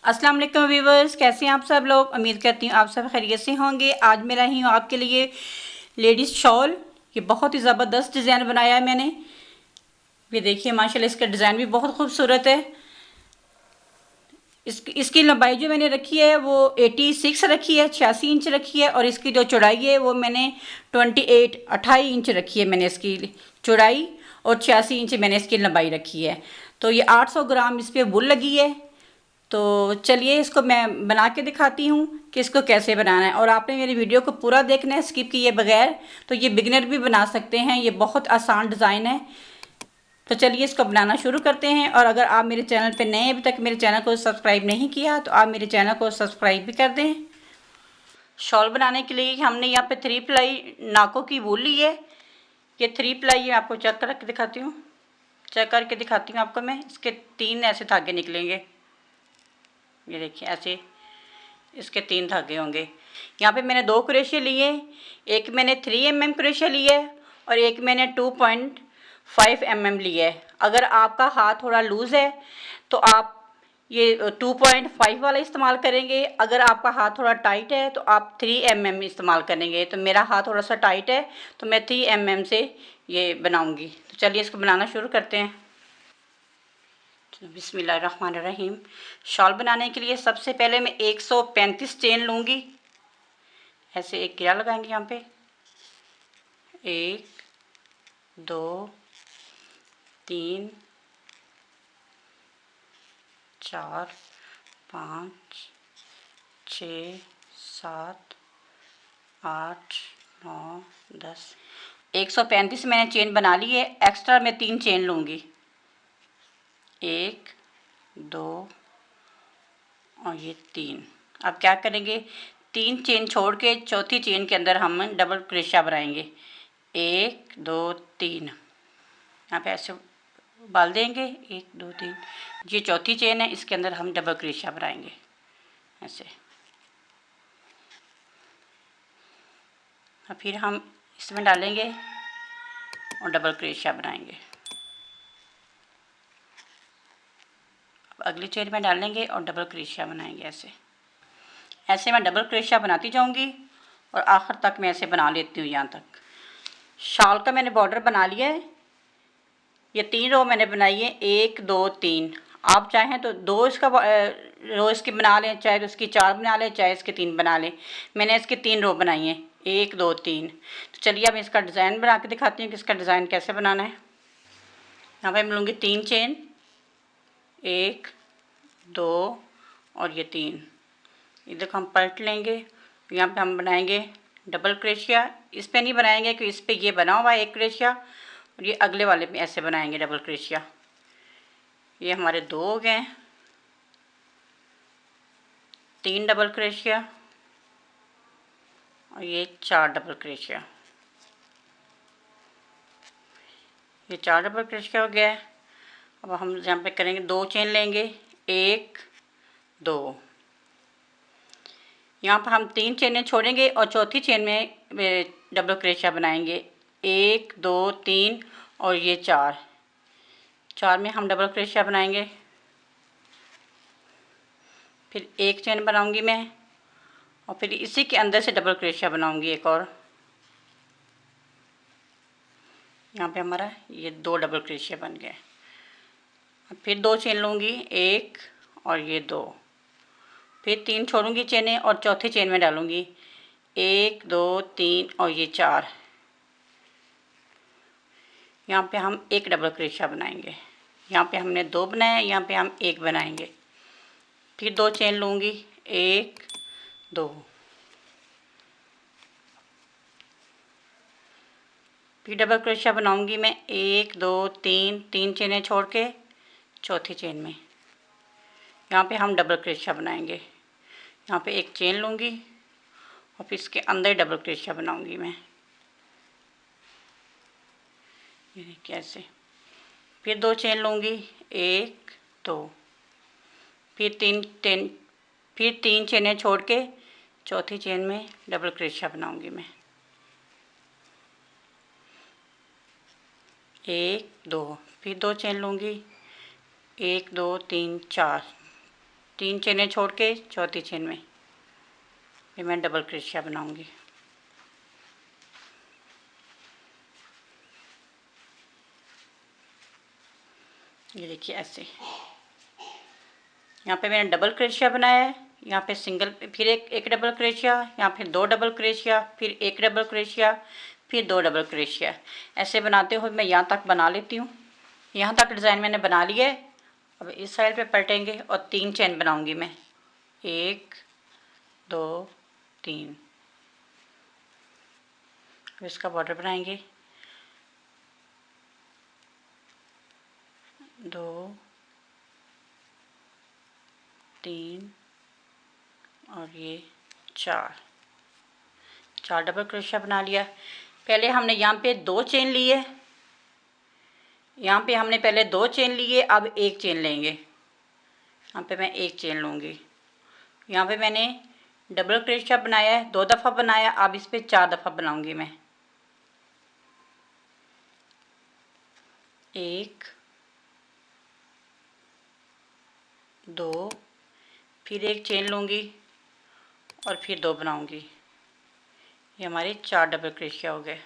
अस्सलाम वालेकुम व्यूवर्स, कैसे हैं आप सब लोग। उम्मीद करती हूँ आप सब खैरियत से होंगे। आज मैं लाई हूँ आपके लिए लेडीज़ शॉल। ये बहुत ही ज़बरदस्त डिज़ाइन बनाया है मैंने। ये देखिए माशाल्लाह, इसका डिज़ाइन भी बहुत खूबसूरत है। इसकी लंबाई जो मैंने रखी है वो 86 रखी है, 86 इंच रखी है। और इसकी जो चौड़ाई है वो मैंने 28 इंच रखी है। मैंने इसकी चौड़ाई और 86 इंच मैंने इसकी लंबाई रखी है। तो ये 800 ग्राम इस पर वुल लगी है। तो चलिए इसको मैं बना के दिखाती हूँ कि इसको कैसे बनाना है। और आपने मेरी वीडियो को पूरा देखना है, स्किप किए बगैर। तो ये बिगिनर भी बना सकते हैं, ये बहुत आसान डिज़ाइन है। तो चलिए इसको बनाना शुरू करते हैं। और अगर आप मेरे चैनल पे नए अभी तक मेरे चैनल को सब्सक्राइब नहीं किया तो आप मेरे चैनल को सब्सक्राइब भी कर दें। शॉल बनाने के लिए हमने यहाँ पे 3 प्लाई नाकों की वूल ली है। ये 3 प्लाई आपको चेक करके दिखाती हूँ, चेक करके दिखाती हूँ आपको मैं। इसके 3 ऐसे धागे निकलेंगे। ये देखिए ऐसे इसके 3 धागे होंगे। यहाँ पे मैंने 2 क्रोशिया लिए, एक मैंने 3 mm क्रोशिया लिया है और एक मैंने 2.5 mm लिया है। अगर आपका हाथ थोड़ा लूज़ है तो आप ये 2.5 वाला इस्तेमाल करेंगे। अगर आपका हाथ थोड़ा टाइट है तो आप 3 mm इस्तेमाल करेंगे। तो मेरा हाथ थोड़ा सा टाइट है तो मैं 3 mm से ये बनाऊँगी। तो चलिए इसको बनाना शुरू करते हैं। बिस्मिल्लाहिर्रहमानिर्रहीम। शॉल बनाने के लिए सबसे पहले मैं 135 चेन लूँगी। ऐसे एक घेरा लगाएंगे यहाँ पे, 1 2 3 4 5 6 7 8 9 10। 135 मैंने चेन बना ली है। एक्स्ट्रा मैं 3 चेन लूँगी, 1 2 और ये 3। अब क्या करेंगे, 3 चेन छोड़ के चौथी चेन के अंदर हम डबल क्रोशिया बनाएंगे। 1 2 3 यहाँ पे ऐसे बाल देंगे, 1 2 3। ये चौथी चेन है, इसके अंदर हम डबल क्रोशिया बनाएंगे ऐसे। और फिर हम इसमें डालेंगे और डबल क्रोशिया बनाएंगे। अब अगली चेन में डालेंगे और डबल क्रोशिया बनाएंगे ऐसे। ऐसे मैं डबल क्रोशिया बनाती जाऊंगी और आखिर तक मैं ऐसे बना लेती हूँ यहाँ तक। शॉल का मैंने बॉर्डर बना लिया है। ये 3 रो मैंने बनाई है, 1 2 3। आप चाहें तो 2 इसका रो इसकी बना लें, चाहे तो इसकी 4 बना लें, चाहे इसकी 3 बना लें। मैंने इसकी 3 रो बनाई है, 1 2 3। तो चलिए अब इसका डिज़ाइन बना के दिखाती हूँ कि इसका डिज़ाइन कैसे बनाना है। यहाँ पे मैं लूँगी 3 चेन, 1 2 और ये 3। इधर को हम पलट लेंगे। यहाँ पे हम बनाएंगे डबल क्रोशिया। इस पे नहीं बनाएंगे क्योंकि इस पे ये बना हुआ है एक क्रोशिया, और ये अगले वाले पे ऐसे बनाएंगे डबल क्रोशिया। ये हमारे 2 हो गए, 3 डबल क्रोशिया और ये 4 डबल क्रोशिया। ये 4 डबल क्रोशिया हो गया है। अब हम यहाँ पे करेंगे 2 चेन लेंगे, 1 2। यहाँ पर हम 3 चेनें छोड़ेंगे और चौथी चेन में डबल क्रोशिया बनाएंगे, 1 2 3 और ये 4 में हम डबल क्रोशिया बनाएंगे। फिर एक चेन बनाऊंगी मैं और फिर इसी के अंदर से डबल क्रोशिया बनाऊंगी एक और। यहाँ पे हमारा ये 2 डबल क्रोशिया बन गए। अब फिर 2 चेन लूँगी, 1 और ये 2। फिर 3 छोड़ूंगी चेनें और चौथी चेन में डालूंगी, 1 2 3 और ये 4। यहाँ पे हम एक डबल क्रोशिया बनाएंगे। यहाँ पे हमने 2 बनाए, यहाँ पे हम 1 बनाएंगे। फिर 2 चेन लूँगी, 1 2। फिर डबल क्रोशिया बनाऊंगी मैं, 1 2 3 चेनें छोड़ के चौथी चेन में। यहाँ पे हम डबल क्रोशिया बनाएंगे। यहाँ पे एक चेन लूँगी और फिर इसके अंदर डबल क्रोशिया बनाऊंगी मैं, ये देखिए ऐसे। फिर 2 चेन लूँगी, 1 2। फिर 3 चेनें छोड़ के चौथी चेन में डबल क्रोशिया बनाऊंगी मैं, 1 2। फिर 2 चेन लूँगी, 1 2 3 4। 3 चेनें छोड़ के चौथी चेन में फिर मैं डबल क्रोशिया बनाऊंगी। ये देखिए ऐसे, यहाँ पे मैंने डबल क्रोशिया बनाया है, यहाँ पे सिंगल, फिर एक डबल क्रोशिया, यहाँ फिर 2 डबल क्रोशिया, फिर एक डबल क्रोशिया, फिर 2 डबल क्रोशिया। ऐसे बनाते हुए मैं यहाँ तक बना लेती हूँ। यहाँ तक डिज़ाइन मैंने बना लिया है। अब इस साइड पे पलटेंगे और 3 चेन बनाऊंगी मैं, 1 2 3। अब इसका बॉर्डर बनाएंगे, 2 3 और ये 4 डबल क्रोशिया बना लिया। पहले हमने यहाँ पे 2 चेन लिए, यहाँ पे हमने पहले 2 चेन लिए, अब 1 चेन लेंगे। यहाँ पे मैं 1 चेन लूँगी। यहाँ पे मैंने डबल क्रोशिया बनाया है, 2 दफ़ा बनाया, अब इस पे 4 दफ़ा बनाऊँगी मैं। 1 2, फिर 1 चेन लूँगी और फिर 2 बनाऊँगी। ये हमारे 4 डबल क्रोशिया हो गए।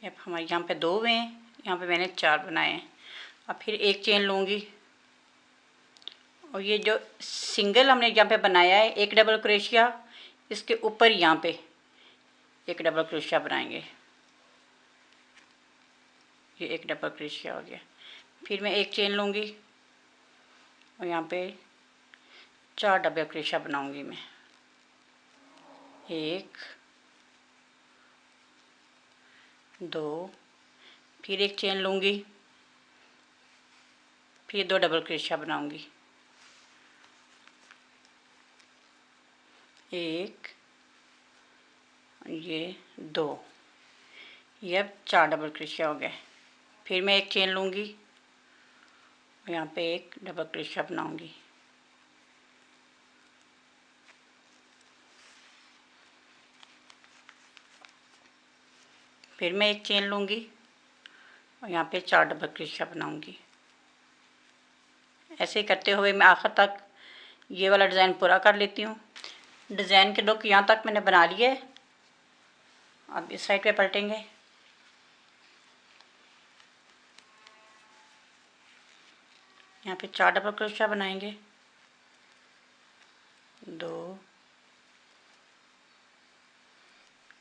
अब हमारे यहाँ पे 2 हुए हैं, यहाँ पे मैंने 4 बनाए हैं। अब फिर 1 चेन लूँगी और ये जो सिंगल हमने यहाँ पे बनाया है, 1 डबल क्रोशिया, इसके ऊपर यहाँ पे 1 डबल क्रोशिया बनाएंगे। ये 1 डबल क्रोशिया हो गया। फिर मैं 1 चेन लूँगी और यहाँ पे 4 डबल क्रोशिया बनाऊँगी मैं। 1 2, फिर 1 चेन लूँगी, फिर 2 डबल क्रोशिया बनाऊँगी। 1 ये 2, ये अब 4 डबल क्रोशिया हो गए। फिर मैं 1 चेन लूँगी और यहाँ पे 1 डबल क्रोशिया बनाऊँगी। फिर मैं 1 चेन लूँगी और यहाँ पे 4 डबल क्रोशिया बनाऊँगी। ऐसे करते हुए मैं आखिर तक ये वाला डिज़ाइन पूरा कर लेती हूँ। डिज़ाइन के लुक यहाँ तक मैंने बना लिए। अब इस साइड पे पलटेंगे, यहाँ पे 4 डबल क्रोशिया बनाएंगे, 2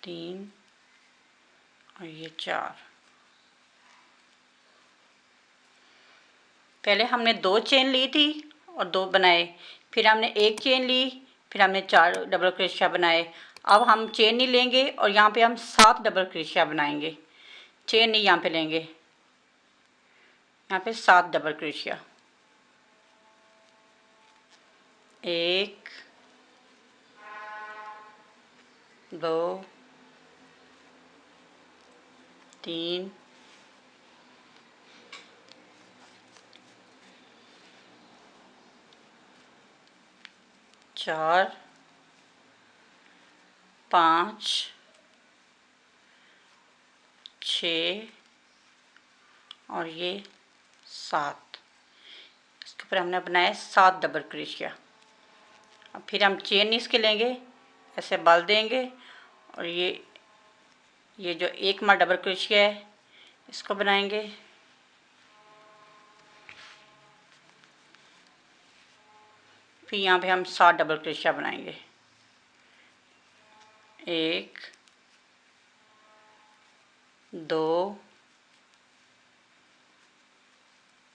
3 और ये 4। पहले हमने 2 चेन ली थी और 2 बनाए, फिर हमने 1 चेन ली, फिर हमने 4 डबल क्रोशिया बनाए। अब हम चेन नहीं लेंगे और यहाँ पे हम 7 डबल क्रोशिया बनाएंगे। चेन नहीं यहाँ पे लेंगे, यहाँ पे 7 डबल क्रोशिया। 1 2 3 4 5 6 और ये 7। इसके ऊपर हमने बनाया 7 डबल क्रोशिया। अब फिर हम चेन इसके लेंगे, ऐसे बाल देंगे और ये जो एक मार डबल क्रोशिया है इसको बनाएंगे। फिर यहाँ पे हम 7 डबल क्रोशिया बनाएंगे। 1 2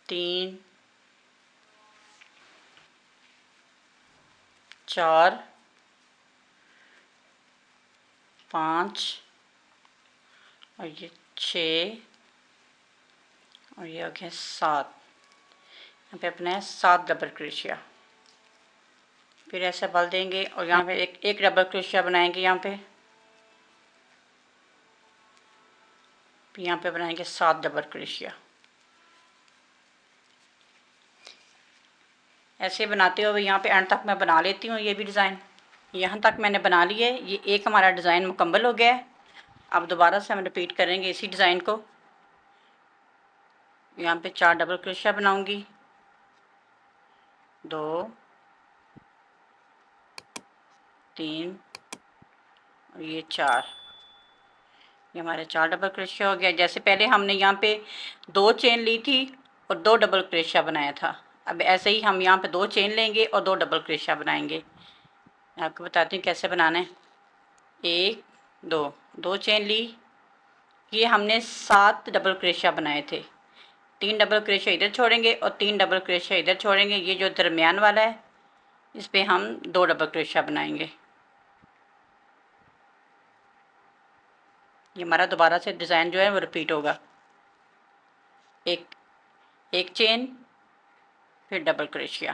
3 4 5 और ये 6 और ये हो गया 7। यहाँ पे अपना है 7 डबल क्रोशिया। फिर ऐसे बल देंगे और यहाँ पे एक डबल क्रोशिया बनाएंगे यहाँ पे। फिर यहाँ पे बनाएंगे 7 डबल क्रोशिया। ऐसे बनाते हुए यहाँ पे एंड तक मैं बना लेती हूँ ये भी डिज़ाइन। यहाँ तक मैंने बना लिया है। ये एक हमारा डिज़ाइन मुकम्मल हो गया है। अब दोबारा से हम रिपीट करेंगे इसी डिज़ाइन को। यहाँ पे 4 डबल क्रोशिया बनाऊंगी, 2 3 और ये 4। ये हमारे 4 डबल क्रोशिया हो गया। जैसे पहले हमने यहाँ पे 2 चेन ली थी और 2 डबल क्रोशिया बनाया था, अब ऐसे ही हम यहाँ पे 2 चेन लेंगे और 2 डबल क्रोशिया बनाएंगे। मैं आपको बताती हूँ कैसे बनाना है। 1 2 2 चेन ली, ये हमने 7 डबल क्रोशिया बनाए थे। 3 डबल क्रोशिया इधर छोड़ेंगे और 3 डबल क्रोशिया इधर छोड़ेंगे। ये जो दरमियान वाला है इस पे हम 2 डबल क्रोशिया बनाएंगे। ये हमारा दोबारा से डिज़ाइन जो है वो रिपीट होगा। एक चेन, फिर डबल क्रोशिया,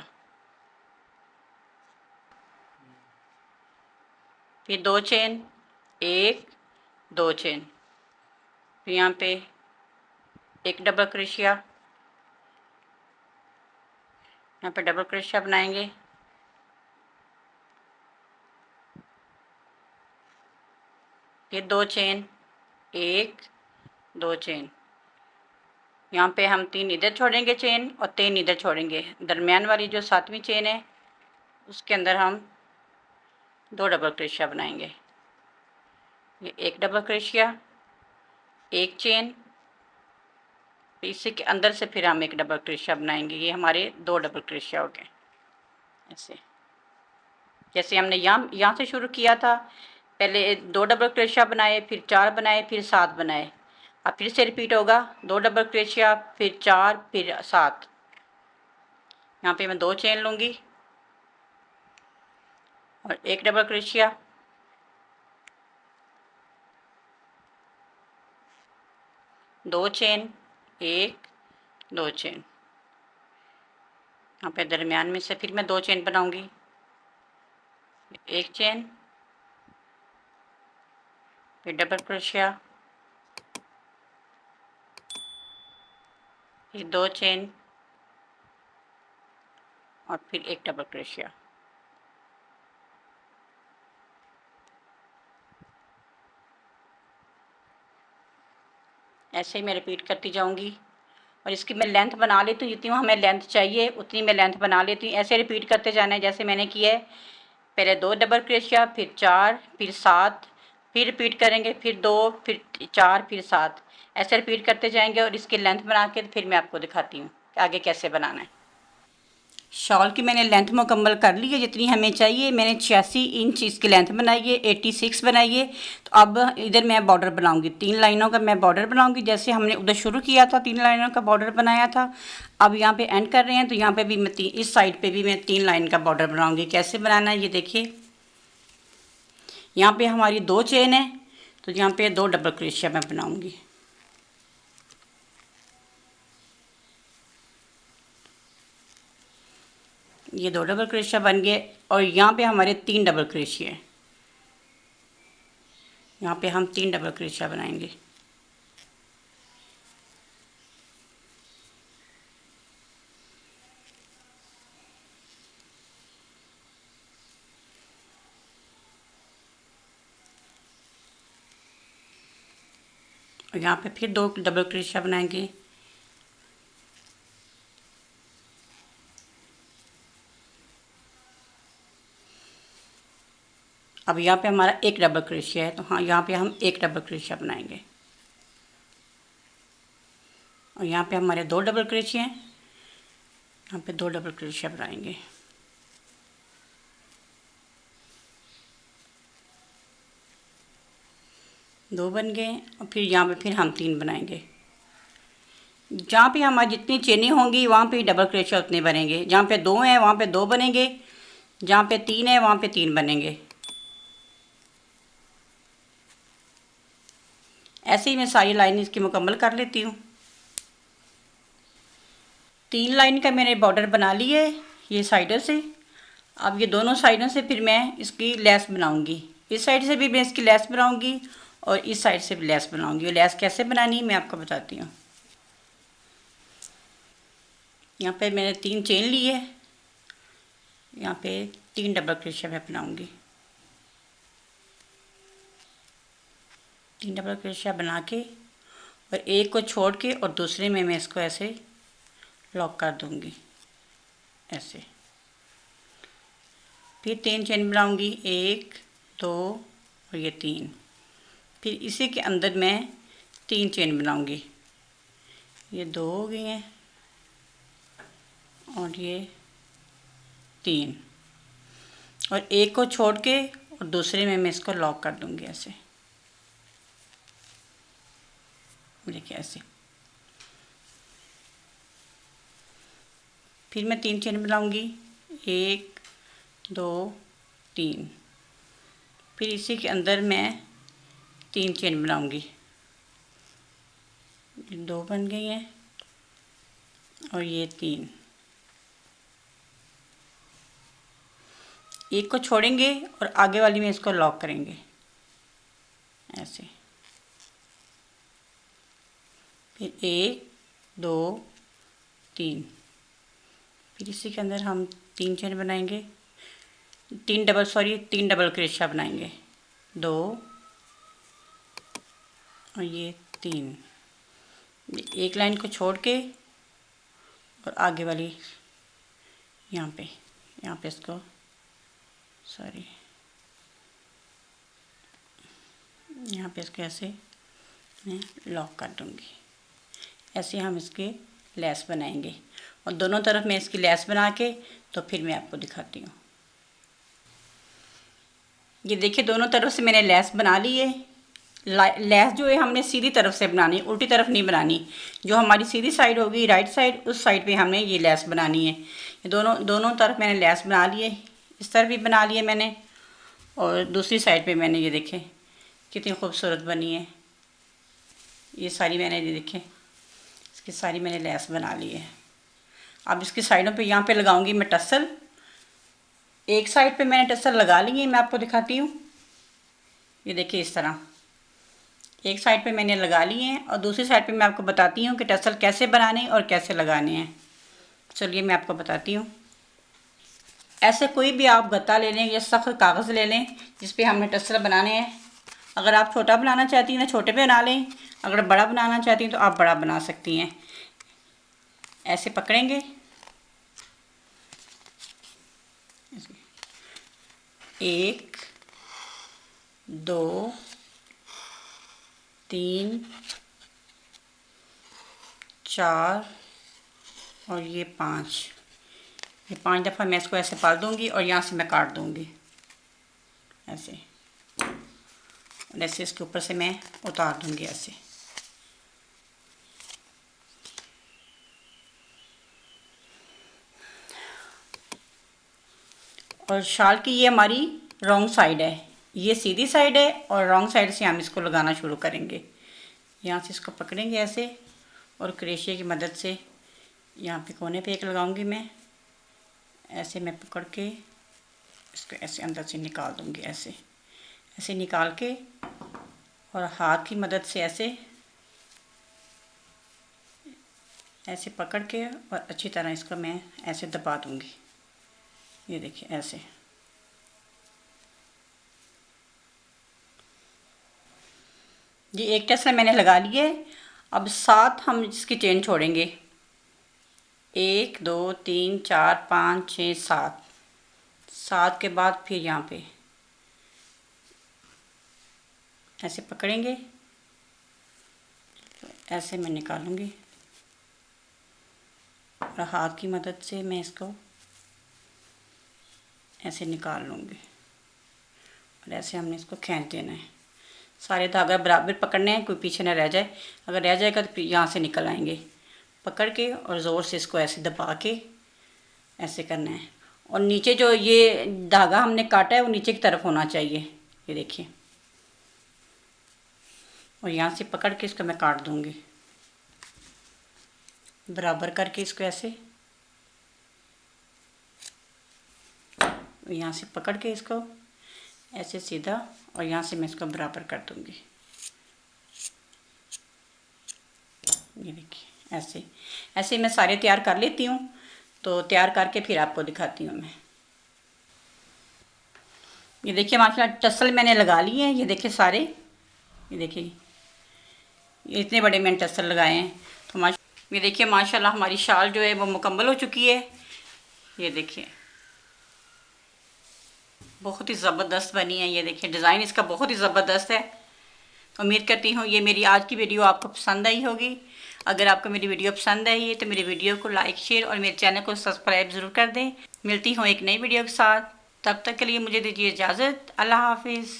फिर 2 चेन, 1 2 चेन, फिर यहाँ पे एक डबल क्रोशिया, यहाँ पे डबल क्रोशिया बनाएंगे, फिर 2 चेन, 1 2 चेन, यहाँ पे हम 3 इधर छोड़ेंगे चेन और 3 इधर छोड़ेंगे। दरमियान वाली जो 7वीं चेन है उसके अंदर हम 2 डबल क्रोशिया बनाएंगे। ये एक डबल क्रोशिया, एक चेन, इसी के अंदर से फिर हम एक डबल क्रोशिया बनाएंगे। ये हमारे 2 डबल क्रोशिया हो गए। ऐसे जैसे हमने यहाँ से शुरू किया था, पहले 2 डबल क्रोशिया बनाए, फिर 4 बनाए, फिर 7 बनाए। अब फिर से रिपीट होगा, 2 डबल क्रोशिया, फिर 4, फिर 7। यहाँ पे मैं 2 चेन लूँगी और एक डबल क्रोशिया, 2 चेन, 1 2 चेन, यहाँ पे दरमियान में से फिर मैं 2 चेन बनाऊँगी, एक चेन, फिर डबल क्रोशिया, फिर 2 चेन और फिर एक डबल क्रोशिया। ऐसे ही मैं रिपीट करती जाऊँगी और इसकी मैं लेंथ बना लेती हूँ, जितनी हमें लेंथ चाहिए उतनी मैं लेंथ बना लेती हूँ। ऐसे रिपीट करते जाना है जैसे मैंने किया है। पहले 2 डबल क्रोशिया, फिर 4, फिर 7, फिर रिपीट करेंगे, फिर 2, फिर 4, फिर 7। ऐसे रिपीट करते जाएंगे और इसकी लेंथ बना के फिर मैं आपको दिखाती हूँ कि आगे कैसे बनाना है। शॉल की मैंने लेंथ मुकम्मल कर ली है जितनी हमें चाहिए। मैंने 86 इंच इसकी लेंथ बनाई है, 86 बनाई है। तो अब इधर मैं बॉर्डर बनाऊंगी, 3 लाइनों का मैं बॉर्डर बनाऊंगी। जैसे हमने उधर शुरू किया था 3 लाइनों का बॉर्डर बनाया था, अब यहाँ पे एंड कर रहे हैं तो यहाँ पे भी मैं इस साइड पे भी मैं 3 लाइन का बॉर्डर बनाऊंगी। कैसे बनाना है ये देखिए। यहाँ पे हमारी 2 चेन है तो यहाँ पे 2 डबल क्रोशिया मैं बनाऊंगी। ये 2 डबल क्रोशिया बन गए और यहाँ पे हमारे 3 डबल क्रोशिया है। यहाँ पे हम 3 डबल क्रोशिया बनाएंगे। और यहाँ पे फिर 2 डबल क्रोशिया बनाएंगे। अब यहाँ पे हमारा एक डबल क्रोशिया है तो हाँ यहाँ पे हम एक डबल क्रोशिया बनाएंगे। और यहाँ पे हमारे 2 डबल क्रोशिया हैं, यहाँ पे 2 डबल क्रोशिया बनाएंगे। दो बन गए और फिर यहाँ पे फिर हम 3 बनाएंगे। जहाँ पे हमारी जितनी चेनें होंगी वहाँ पे डबल क्रोशिया उतने बनेंगे। जहाँ पे 2 हैं वहाँ पे 2 बनेंगे, जहाँ पे 3 है वहाँ पे 3 बनेंगे। ऐसे ही मैं सारी लाइन इसकी मुकम्मल कर लेती हूँ। 3 लाइन का मैंने बॉर्डर बना लिया है ये साइडों से। अब ये दोनों साइडों से फिर मैं इसकी लेस बनाऊंगी। इस साइड से भी मैं इसकी लेस बनाऊंगी और इस साइड से भी लेस बनाऊंगी। ये लेस कैसे बनानी है मैं आपको बताती हूँ। यहाँ पे मैंने 3 चेन ली है, यहाँ पे 3 डबल क्रोशिया मैं बनाऊंगी। 3 डबल क्रोशिया बना के और एक को छोड़ के और दूसरे में मैं इसको ऐसे लॉक कर दूंगी ऐसे। फिर 3 चेन बनाऊंगी, 1 2 और ये 3। फिर इसी के अंदर मैं 3 चेन बनाऊंगी, ये 2 हो गई हैं और ये 3, और एक को छोड़ के और दूसरे में मैं इसको लॉक कर दूंगी ऐसे। देखिए ऐसे। फिर मैं 3 चेन बनाऊंगी, 1 2 3। फिर इसी के अंदर मैं 3 चेन बनाऊंगी, 2 बन गई हैं और ये 3। एक को छोड़ेंगे और आगे वाली में इसको लॉक करेंगे ऐसे। फिर 1 2 3। फिर इसी के अंदर हम 3 चेन बनाएंगे, 3 डबल क्रोशिया बनाएंगे, 2 और ये 3। एक लाइन को छोड़ के और आगे वाली यहाँ पे इसको यहाँ पे इसको ऐसे मैं लॉक कर दूँगी। ऐसे हम इसके लेस बनाएंगे और दोनों तरफ मैं इसकी लेस बना के तो फिर मैं आपको दिखाती हूँ। ये देखिए दोनों तरफ से मैंने लेस बना ली है। लेस जो है हमने सीधी तरफ से बनानी, उल्टी तरफ नहीं बनानी। जो हमारी सीधी साइड होगी राइट साइड, उस साइड पे हमने ये लेस बनानी है। ये दोनों तरफ मैंने लेस बना ली है, इस तरफ भी बना लिए मैंने और दूसरी साइड पे मैंने ये देखें कितनी खूबसूरत बनी है। ये सारी मैंने ये देखें इसकी सारी मैंने लेस बना ली है। अब इसकी साइडों पे यहाँ पे लगाऊंगी मैं टसल। एक साइड पे मैंने टसल लगा ली है, मैं आपको दिखाती हूँ। ये देखिए इस तरह एक साइड पे मैंने लगा लिए हैं और दूसरी साइड पे मैं आपको बताती हूँ कि टसल कैसे बनाने और कैसे लगाने हैं। चलिए मैं आपको बताती हूँ। ऐसे कोई भी आप गत्ता ले लें या सख्त कागज़ ले लें जिस पे हमने टसल बनाने हैं। अगर आप छोटा बनाना चाहती हैं तो छोटे पे बना लें, अगर बड़ा बनाना चाहती हैं तो आप बड़ा बना सकती हैं। ऐसे पकड़ेंगे, 1 2 3 4 और ये 5। ये 5 दफ़ा मैं इसको ऐसे पाल दूँगी और यहाँ से मैं काट दूँगी ऐसे, और ऐसे इसके ऊपर से मैं उतार दूँगी ऐसे। और शाल की ये हमारी रॉन्ग साइड है, ये सीधी साइड है और रॉन्ग साइड से हम इसको लगाना शुरू करेंगे। यहाँ से इसको पकड़ेंगे ऐसे और क्रेशिया की मदद से यहाँ पे कोने पे एक लगाऊंगी मैं। ऐसे मैं पकड़ के इसको ऐसे अंदर से निकाल दूंगी ऐसे। ऐसे निकाल के और हाथ की मदद से ऐसे पकड़ के और अच्छी तरह इसको मैं ऐसे दबा दूंगी। ये देखिए ऐसे। ये एक टसल मैंने लगा ली है। अब 7 हम इसकी चेन छोड़ेंगे, 1 2 3 4 5 6 7। 7 के बाद फिर यहाँ पे ऐसे पकड़ेंगे, ऐसे मैं निकालूंगी और हाथ की मदद से मैं इसको ऐसे निकाल लूँगी और ऐसे हमने इसको खींच देना है। सारे धागा बराबर पकड़ने हैं, कोई पीछे ना रह जाए। अगर रह जाएगा तो यहाँ से निकल आएंगे। पकड़ के और ज़ोर से इसको ऐसे दबा के ऐसे करना है। और नीचे जो ये धागा हमने काटा है वो नीचे की तरफ होना चाहिए, ये देखिए। और यहाँ से पकड़ के इसको मैं काट दूँगी बराबर करके इसको ऐसे। यहाँ से पकड़ के इसको ऐसे सीधा और यहाँ से मैं इसको बराबर कर दूँगी। ये देखिए ऐसे ऐसे मैं सारे तैयार कर लेती हूँ। तो तैयार करके फिर आपको दिखाती हूँ मैं। ये देखिए माशाल्लाह टसल मैंने लगा लिए हैं। ये देखिए सारे, ये देखिए इतने बड़े मैंने टसर लगाए हैं। तो ये देखिए माशाल्लाह हमारी शाल जो है वो मुकम्मल हो चुकी है। ये देखिए बहुत ही ज़बरदस्त बनी है। ये देखिए डिज़ाइन इसका बहुत ही ज़बरदस्त है। उम्मीद करती हूँ ये मेरी आज की वीडियो आपको पसंद आई होगी। अगर आपको मेरी वीडियो पसंद आई है तो मेरी वीडियो को लाइक शेयर और मेरे चैनल को सब्सक्राइब ज़रूर कर दें। मिलती हूँ एक नई वीडियो के साथ, तब तक के लिए मुझे दीजिए इजाज़त। अल्लाह हाफिज़।